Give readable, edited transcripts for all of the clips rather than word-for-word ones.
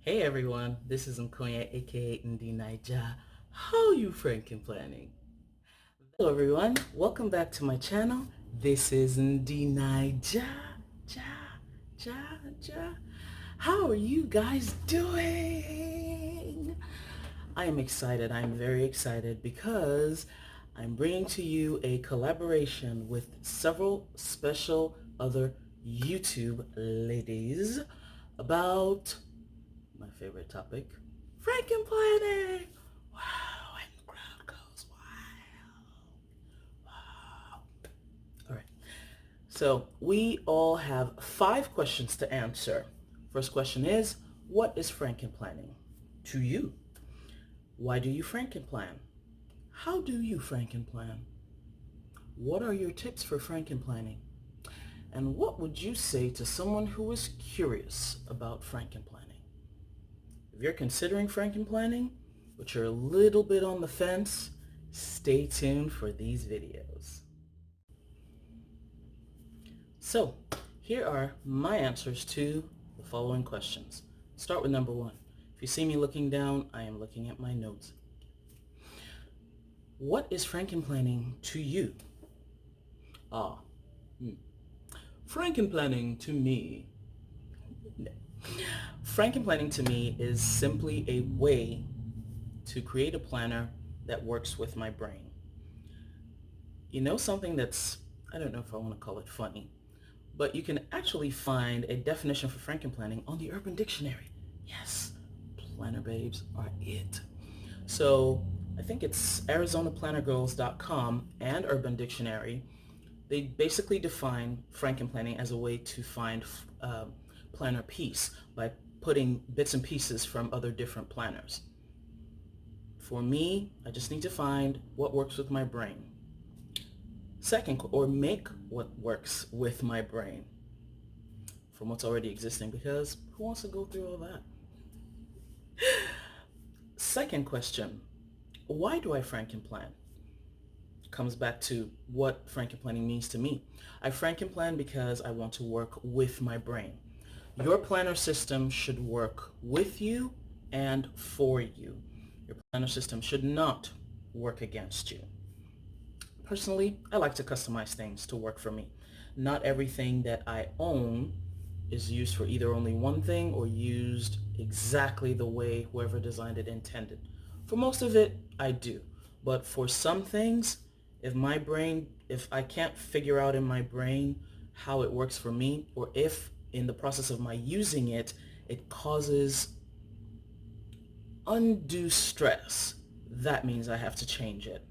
Hey everyone, this is Mkonya aka Ndi Naija. How you Frankenplanning? Hello everyone, welcome back to my channel. This is Ndi Naija. How are you guys doing? I am excited. I'm very excited because I'm bringing to you a collaboration with several special other YouTube ladies about my favorite topic, Frankenplanning. Wow, and the crowd goes wild. Wow. All right. So we all have 5 questions to answer. First question is, what is Frankenplanning to you? Why do you Frankenplan? How do you Frankenplan? What are your tips for Frankenplanning? And what would you say to someone who is curious about Frankenplanning? If you're considering Frankenplanning, but you're a little bit on the fence, stay tuned for these videos. So, here are my answers to the following questions. Start with number 1. If you see me looking down, I am looking at my notes. What is Frankenplanning to you? Frankenplanning to me. Frankenplanning to me is simply a way to create a planner that works with my brain. You know, something that's, I don't know if I want to call it funny, but you can actually find a definition for Frankenplanning on the Urban Dictionary. Yes, planner babes are it. So I think it's ArizonaPlannerGirls.com and Urban Dictionary. They basically define Frankenplanning as a way to find planner piece by putting bits and pieces from other different planners. For me, I just need to find what works with my brain. Second, or make what works with my brain from what's already existing, because who wants to go through all that? Second question, why do I Frankenplan? Comes back to what Frankenplanning means to me. I Frankenplan because I want to work with my brain. Your planner system should work with you and for you. Your planner system should not work against you. Personally, I like to customize things to work for me. Not everything that I own is used for either only one thing or used exactly the way whoever designed it intended. For most of it, I do. But for some things, if I can't figure out in my brain how it works for me, or if in the process of my using it, it causes undue stress, that means I have to change it.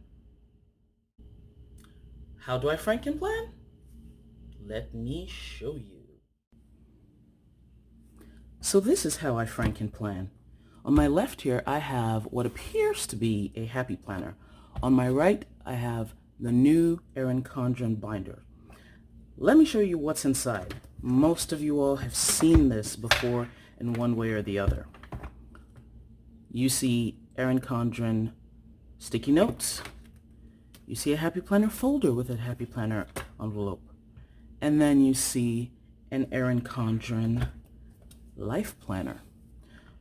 How do I Frankenplan? Let me show you. So this is how I Frankenplan. On my left here, I have what appears to be a happy planner. On my right, I have the new Erin Condren binder. Let me show you what's inside. Most of you all have seen this before in one way or the other. You see Erin Condren sticky notes. You see a Happy Planner folder with a Happy Planner envelope. And then you see an Erin Condren life planner.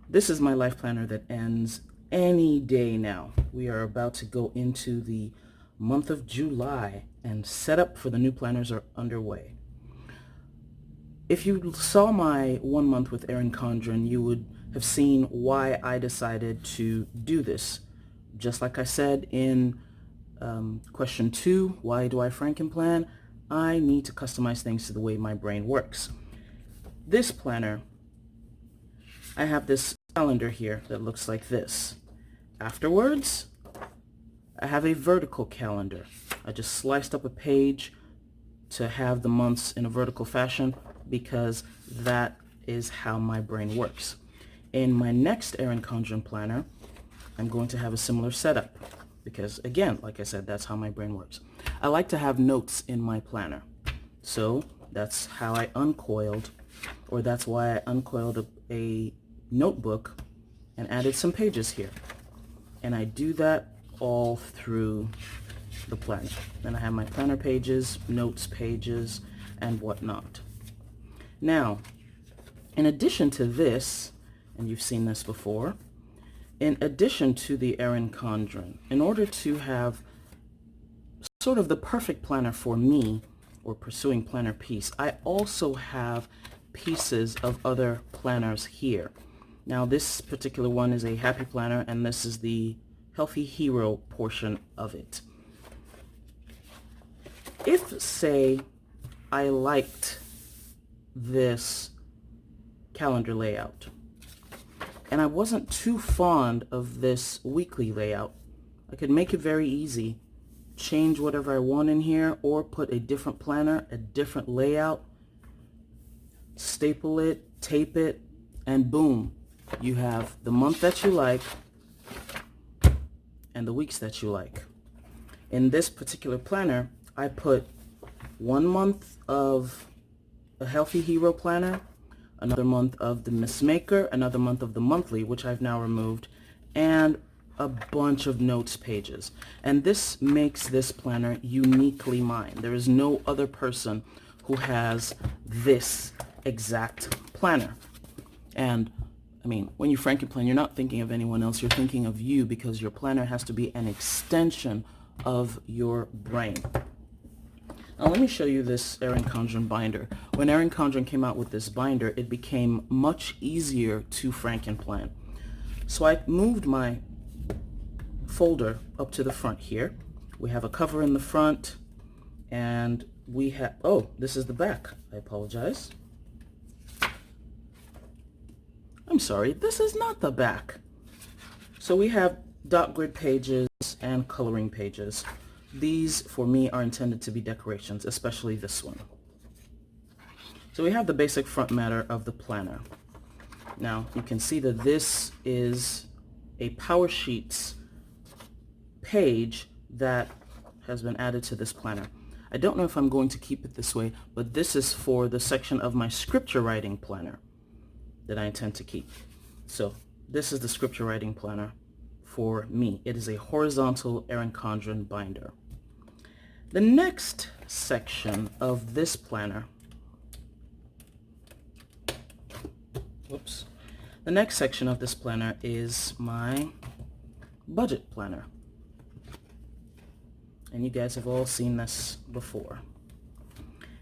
This is my life planner that ends any day now. We are about to go into the month of July and setup for the new planners are underway. If you saw my 1 month with Erin Condren, you would have seen why I decided to do this. Just like I said in question 2, why do I Frankenplan? I need to customize things to the way my brain works. This planner, I have this calendar here that looks like this. Afterwards, I have a vertical calendar. I just sliced up a page to have the months in a vertical fashion because that is how my brain works. In my next Erin Condren planner, I'm going to have a similar setup because, again, like I said, that's how my brain works. I like to have notes in my planner. So that's how I uncoiled, or that's why I uncoiled a notebook and added some pages here. And I do that all through the planner. Then I have my planner pages, notes pages, and whatnot. Now, in addition to this, and you've seen this before. In addition to the Erin Condren, in order to have sort of the perfect planner for me, or pursuing planner piece, I also have pieces of other planners here. Now this particular one is a happy planner, and this is the healthy hero portion of it. If, say, I liked this calendar layout and I wasn't too fond of this weekly layout, I could make it very easy, change whatever I want in here, or put a different planner, a different layout, staple it, tape it, and boom, you have the month that you like and the weeks that you like. In this particular planner, I put 1 month of a Healthy Hero planner, another month of the Miss Maker, another month of the monthly, which I've now removed, and a bunch of notes pages. And this makes this planner uniquely mine. There is no other person who has this exact planner. And I mean, when you Frankenplan, you're not thinking of anyone else, you're thinking of you, because your planner has to be an extension of your brain. Now let me show you this Erin Condren binder. When Erin Condren came out with this binder, it became much easier to Frankenplan. So I moved my folder up to the front here. We have a cover in the front, and we have, oh, this is the back. I apologize. I'm sorry, this is not the back. So we have dot grid pages and coloring pages. These, for me, are intended to be decorations, especially this one. So we have the basic front matter of the planner. Now, you can see that this is a Power Sheets page that has been added to this planner. I don't know if I'm going to keep it this way, but this is for the section of my scripture writing planner that I intend to keep. So this is the scripture writing planner for me. It is a horizontal Erin Condren binder. The next section of this planner, the next section of this planner is my budget planner. And you guys have all seen this before.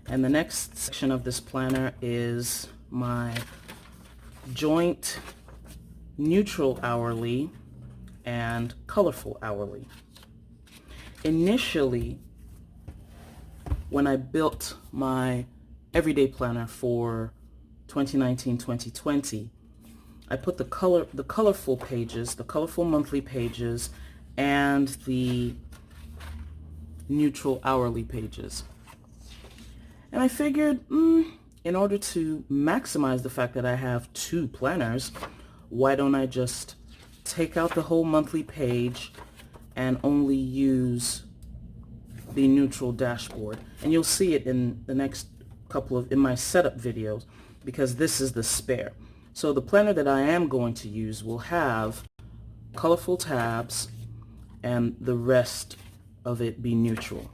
And the next section of this planner is my joint neutral hourly and colorful hourly. Initially, when I built my everyday planner for 2019-2020, I put the colorful pages, the colorful monthly pages, and the neutral hourly pages. And I figured, in order to maximize the fact that I have 2 planners, why don't I just take out the whole monthly page and only use the neutral dashboard. And you'll see it in the next couple of, in my setup videos, because this is the spare. So the planner that I am going to use will have colorful tabs and the rest of it be neutral.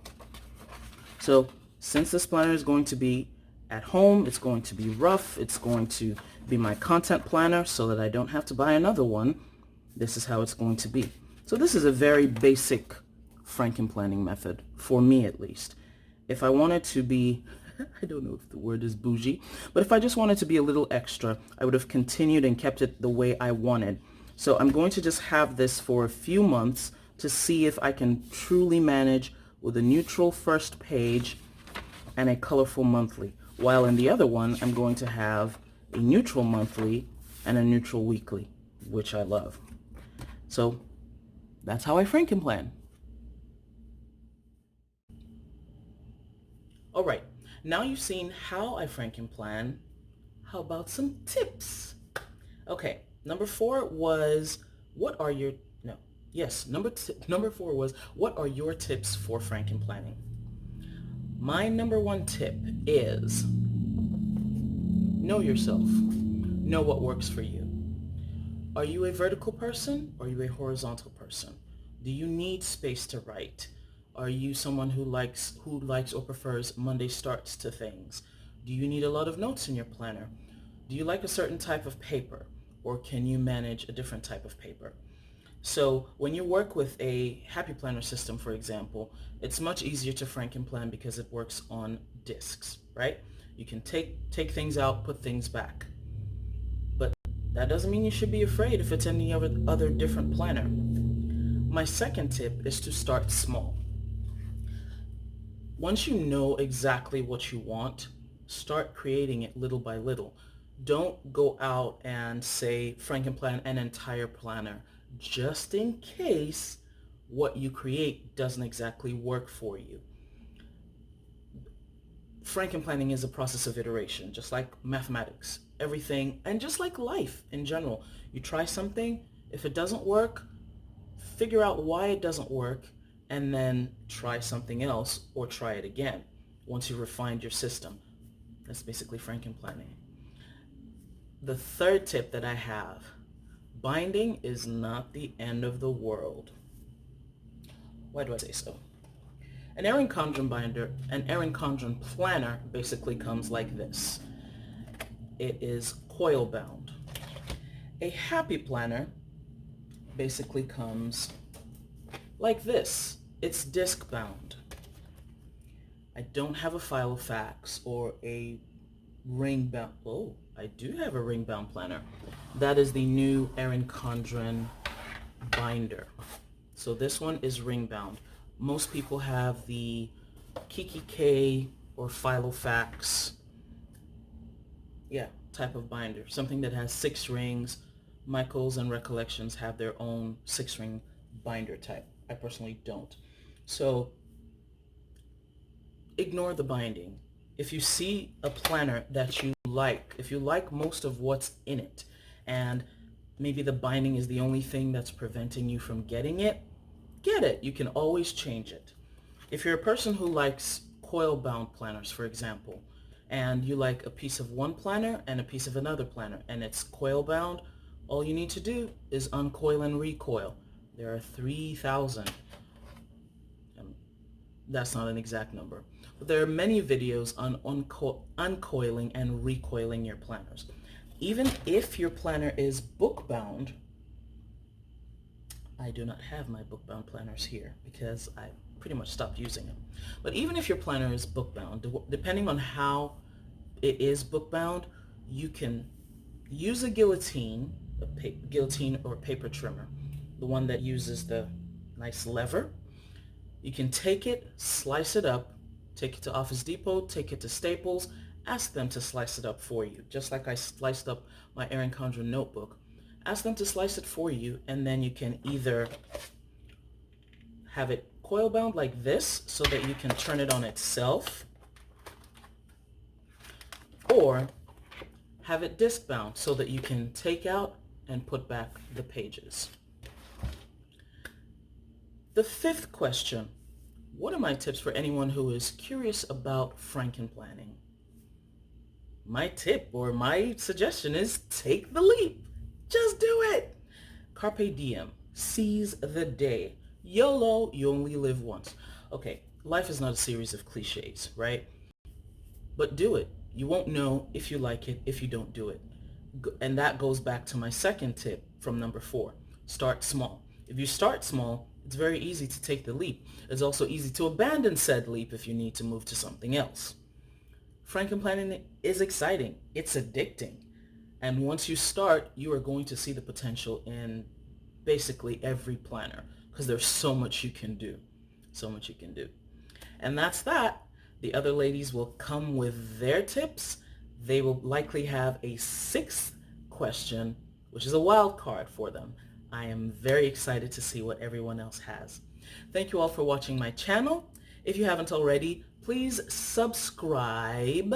So since this planner is going to be at home, it's going to be rough, it's going to be my content planner so that I don't have to buy another one, this is how it's going to be. So this is a very basic Frankenplanning method, for me at least. If I wanted to be, I don't know if the word is bougie, but if I just wanted to be a little extra, I would have continued and kept it the way I wanted. So I'm going to just have this for a few months to see if I can truly manage with a neutral first page and a colorful monthly. While in the other one, I'm going to have a neutral monthly and a neutral weekly, which I love. So that's how I Frankenplan. All right, now you've seen how I Frankenplan. How about some tips? Okay, number 4 was, what are your, no, yes, number 4 was, what are your tips for Frankenplanning? My number 1 tip is, know yourself. Know what works for you. Are you a vertical person or are you a horizontal person? Do you need space to write? Are you someone who likes or prefers Monday starts to things? Do you need a lot of notes in your planner? Do you like a certain type of paper? or can you manage a different type of paper? So when you work with a Happy Planner system, for example, it's much easier to Frankenplan because it works on disks, right? You can take things out, put things back. But that doesn't mean you should be afraid if it's any other different planner. My second tip is to start small. Once you know exactly what you want, start creating it little by little. Don't go out and say Frankenplan an entire planner, just in case what you create doesn't exactly work for you. Frankenplanning is a process of iteration, just like mathematics, everything, and just like life in general. You try something, if it doesn't work, figure out why it doesn't work, and then try something else or try it again once you refined your system. That's basically Frankenplanning. The third tip that I have, binding is not the end of the world. Why do I say so? An Erin Condren binder, an Erin Condren planner basically comes like this. It is coil bound. A Happy Planner basically comes like this. It's disc bound. I don't have a file of facts or a ring bound. Oh, I do have a ring bound planner. That is the new Erin Condren binder. So this one is ring bound. Most people have the Kiki K or Filofax, type of binder. Something that has 6 rings. Michaels and Recollections have their own 6-ring binder type. I personally don't. So ignore the binding. If you see a planner that you like, if you like most of what's in it, and maybe the binding is the only thing that's preventing you from getting it, get it. You can always change it. If you're a person who likes coil-bound planners, for example, and you like a piece of one planner and a piece of another planner, and it's coil-bound, all you need to do is uncoil and recoil. There are 3,000. That's not an exact number. But there are many videos on uncoiling and recoiling your planners. Even if your planner is book-bound, I do not have my book-bound planners here because I pretty much stopped using them. But even if your planner is book-bound, depending on how it is book-bound, you can use a guillotine or paper trimmer, the one that uses the nice lever. You can take it, slice it up, take it to Office Depot, take it to Staples, ask them to slice it up for you, just like I sliced up my Erin Condren notebook. Ask them to slice it for you, and then you can either have it coil bound like this so that you can turn it on itself, or have it disc bound so that you can take out and put back the pages. The fifth question, what are my tips for anyone who is curious about Frankenplanning? My tip or my suggestion is take the leap. Just do it. Carpe diem. Seize the day. YOLO, you only live once. Okay, life is not a series of cliches, right? But do it. You won't know if you like it if you don't do it. And that goes back to my second tip from number 4. Start small. If you start small, it's very easy to take the leap. It's also easy to abandon said leap if you need to move to something else. Frankenplanning is exciting. It's addicting. And once you start, you are going to see the potential in basically every planner because there's so much you can do. So much you can do. And that's that. The other ladies will come with their tips. They will likely have a 6th question, which is a wild card for them. I am very excited to see what everyone else has. Thank you all for watching my channel. If you haven't already, please subscribe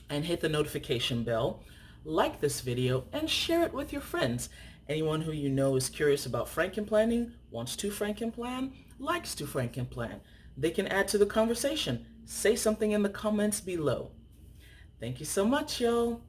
and hit the notification bell. Like this video and share it with your friends. Anyone who you know is curious about Frankenplanning, wants to Frankenplan, likes to Frankenplan. They can add to the conversation. Say something in the comments below. Thank you so much, y'all.